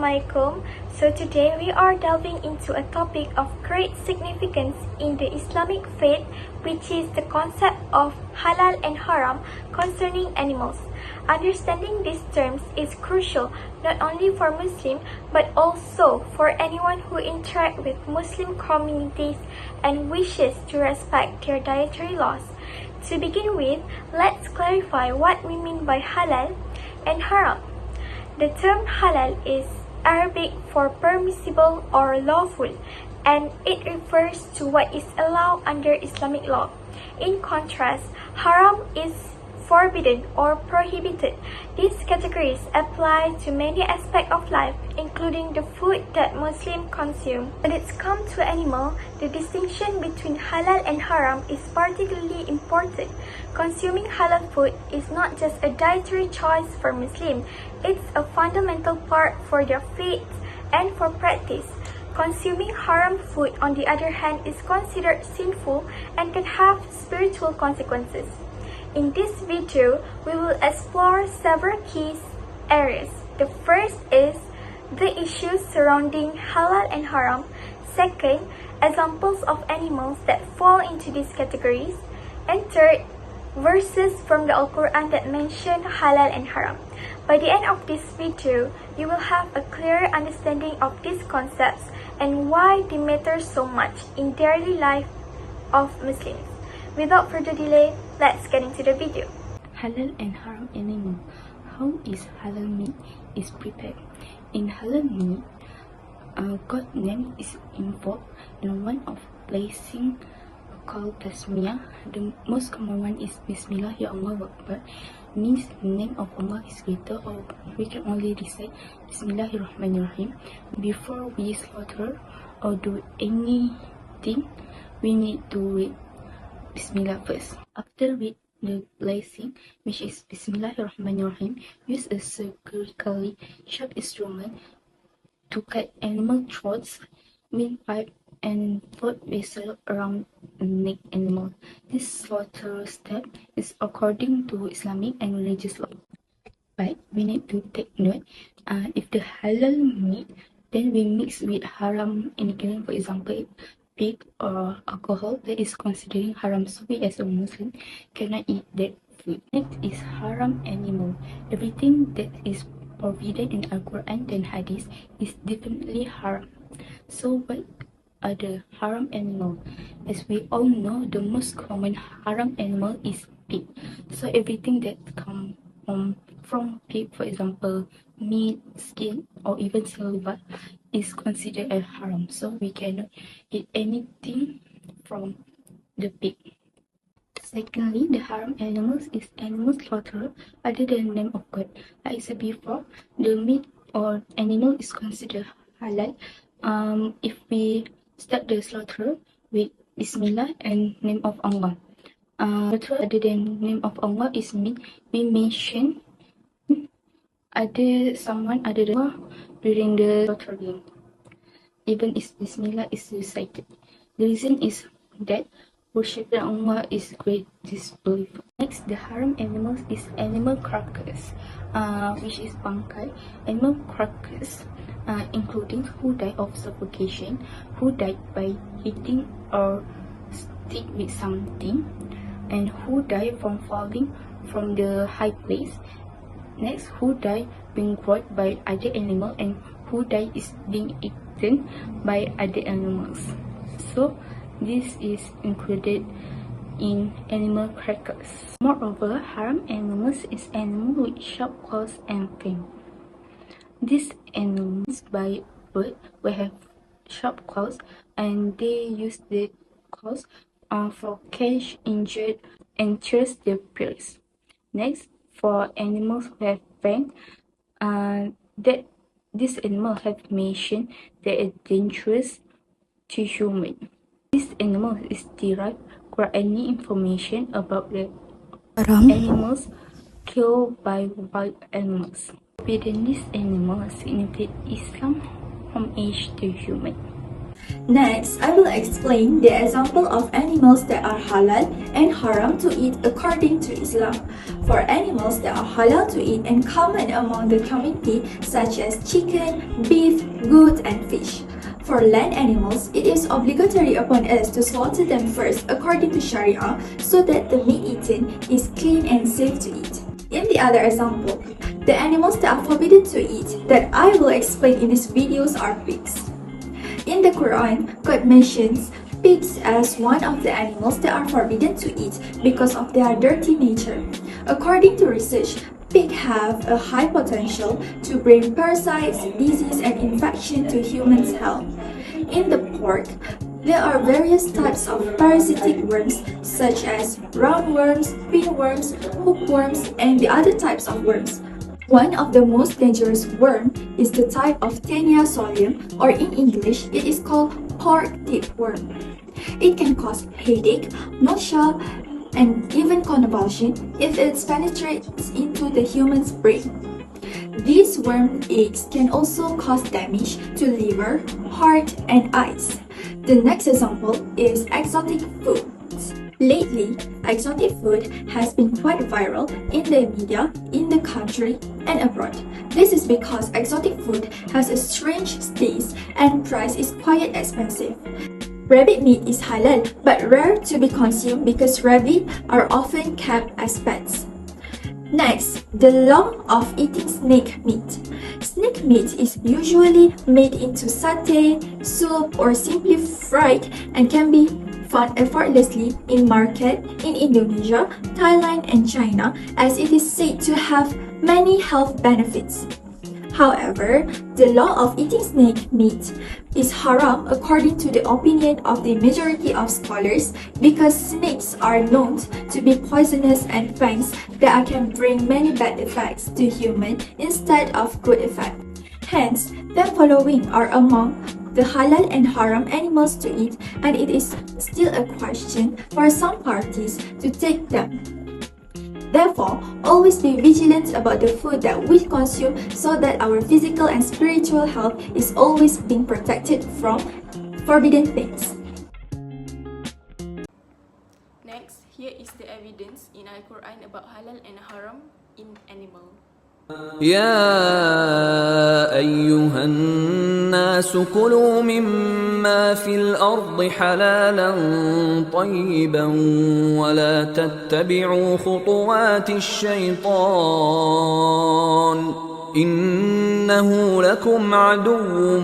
Assalamualaikum. So today we are delving into a topic of great significance in the Islamic faith, which is the concept of halal and haram concerning animals. Understanding these terms is crucial not only for Muslims but also for anyone who interacts with Muslim communities and wishes to respect their dietary laws. To begin with, let's clarify what we mean by halal and haram. The term halal is Arabic for permissible or lawful, and it refers to what is allowed under Islamic law. In contrast, haram is forbidden or prohibited. These categories apply to many aspects of life, including the food that Muslims consume. When it's come to animal, the distinction between halal and haram is particularly important. Consuming halal food is not just a dietary choice for Muslims, it's a fundamental part for their faith and for practice. Consuming haram food, on the other hand, is considered sinful and can have spiritual consequences. In this video, we will explore several key areas. The first is the issues surrounding halal and haram. Second, examples of animals that fall into these categories. And third, verses from the Al-Quran that mention halal and haram. By the end of this video, you will have a clearer understanding of these concepts and why they matter so much in daily life of Muslims. Without further delay, let's get into the video. Halal and haram animal. How is halal meat is prepared? In halal meat, God name is involved in one of placing called tasmiyah. The most common one is Bismillah ya Allah Akbar, means the name of Allah is greater, or we can only recite Bismillahirrahmanirrahim. Before we slaughter or do anything, we need to read Bismillah first. After with the blessing, which is Bismillahirrahmanirrahim, use a surgically sharp instrument to cut animal throats, windpipe, and blood vessel around the neck animal. This slaughter step is according to Islamic and religious law. But we need to take note, if the halal meat, then we mix with haram ingredient, for example, pig or alcohol, that is considering haram. So we as a Muslim cannot eat that food. Next is haram animal. Everything that is forbidden in Al-Quran and Hadith is definitely haram. So what are the haram animal? As we all know, the most common haram animal is pig. So everything that comes from pig, for example, meat, skin, or even saliva, is considered as haram. So we cannot eat anything from the pig. Secondly, the haram animals is animal slaughter other than the name of God. Like I said before, the meat or animal is considered halal if we start the slaughter with Bismillah and name of Allah. Slaughter other than name of Allah is meat. We mention someone other than Allah during the slaughtering, even if Bismillah is recited. The reason is that worshiping Allah is great disbelief. Next, the haram animals is animal carcass, which is bangkai. Animal carcass, including who died of suffocation, who died by hitting or stick with something, and who died from falling from the high place. Next, who died being brought by other animal, and who died is being eaten by other animals. So this is included in animal crackers. Moreover, haram animals is animal with sharp claws and fangs. These animals by birth will have sharp claws, and they use the claws for catch injured and chase their prey. Next, for animals who have fangs, that this animal have mentioned that are dangerous to human. This animal is derived for any information about the animals killed by wild animals. Within this animal significant Islam from age to human. Next, I will explain the example of animals that are halal and haram to eat according to Islam. For animals that are halal to eat and common among the community, such as chicken, beef, goat, and fish. For land animals, it is obligatory upon us to slaughter them first according to Sharia so that the meat eaten is clean and safe to eat. In the other example, the animals that are forbidden to eat that I will explain in these videos are pigs. In the Quran, God mentions pigs as one of the animals that are forbidden to eat because of their dirty nature. According to research, pigs have a high potential to bring parasites, disease, and infection to humans' health. In the pork, there are various types of parasitic worms such as roundworms, pinworms, hookworms, and the other types of worms. One of the most dangerous worm is the type of Taenia solium, or in English, it is called pork tapeworm. It can cause headache, nausea, and even convulsion if it penetrates into the human's brain. These worm eggs can also cause damage to liver, heart, and eyes. The next example is exotic foods. Lately, exotic food has been quite viral in the media, in the country, and abroad. This is because exotic food has a strange taste and price is quite expensive. Rabbit meat is halal but rare to be consumed because rabbits are often kept as pets. Next, the law of eating snake meat. Snake meat is usually made into satay, soup, or simply fried and can be found effortlessly in market in Indonesia, Thailand, and China as it is said to have many health benefits. However, the law of eating snake meat is haram according to the opinion of the majority of scholars because snakes are known to be poisonous and fangs that can bring many bad effects to human instead of good effect. Hence, the following are among the halal and haram animals to eat, and it is still a question for some parties to take them. Therefore, always be vigilant about the food that we consume so that our physical and spiritual health is always being protected from forbidden things. Next, here is the evidence in Al-Quran about halal and haram in animal. يا أيها الناس كلوا مما في الأرض حلالا طيبا ولا تتبعوا خطوات الشيطان إنه لكم عدو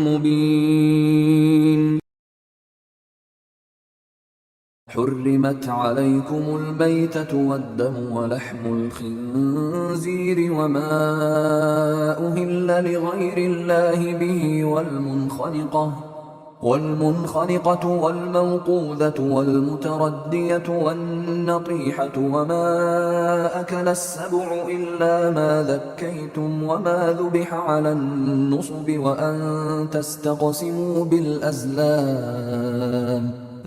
مبين حرمت عليكم الميتة والدم ولحم الخنزير وما أهل لغير الله به والمنخنقة والموقوذة والمتردية والنطيحة وما أكل السبع إلا ما ذكيتم وما ذبح على النصب وأن تستقسموا بالأزلام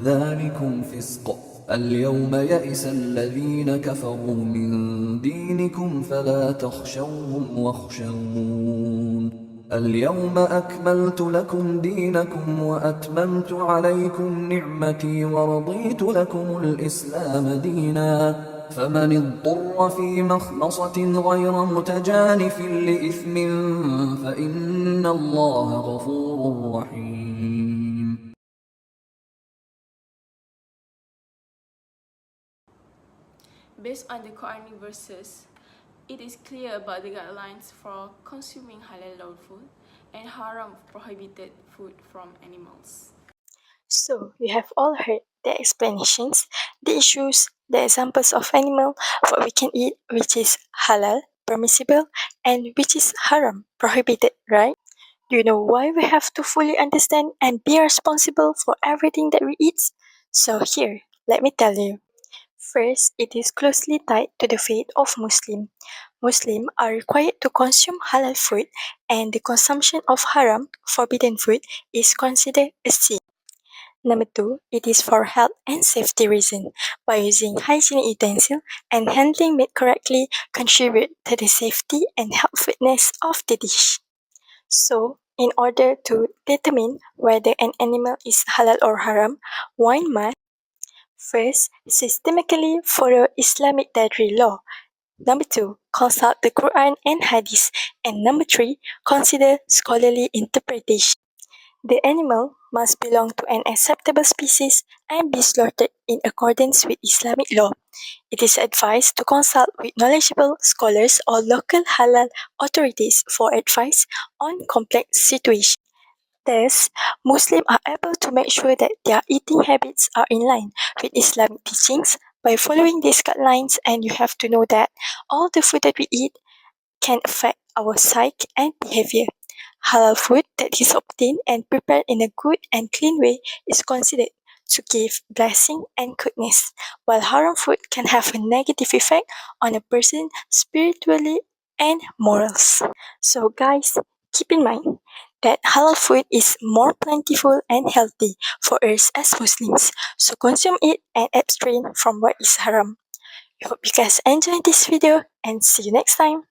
ذلكم فسق اليوم يئس الذين كفروا من دينكم فلا تخشوهم واخشون اليوم أكملت لكم دينكم وأتممت عليكم نعمتي ورضيت لكم الإسلام دينا فمن اضطر في مخمصة غير متجانف لإثم فإن الله غفور رحيم. Based on the Quranic verses, it is clear about the guidelines for consuming halal food and haram prohibited food from animals. So, you have all heard the explanations, the issues, the examples of animal, what we can eat, which is halal, permissible, and which is haram, prohibited, right? Do you know why we have to fully understand and be responsible for everything that we eat? So here, let me tell you. First, it is closely tied to the faith of Muslim. Muslims are required to consume halal food, and the consumption of haram, forbidden food, is considered a sin. Number two, it is for health and safety reason. By using hygienic utensil and handling meat correctly contribute to the safety and healthfulness of the dish. So, In order to determine whether an animal is halal or haram, one must first systematically follow Islamic dietary law. Number 2, consult the Quran and Hadith. And number 3, consider scholarly interpretation. The animal must belong to an acceptable species and be slaughtered in accordance with Islamic law. It is advised to consult with knowledgeable scholars or local halal authorities for advice on complex situations. Thus, Muslims are able to make sure that their eating habits are in line with Islamic teachings by following these guidelines, and you have to know that all the food that we eat can affect our psyche and behavior. Halal food that is obtained and prepared in a good and clean way is considered to give blessing and goodness, while haram food can have a negative effect on a person spiritually and morals. So guys, keep in mind that halal food is more plentiful and healthy for us as Muslims. So consume it and abstain from what is haram. I hope you guys enjoyed this video and see you next time.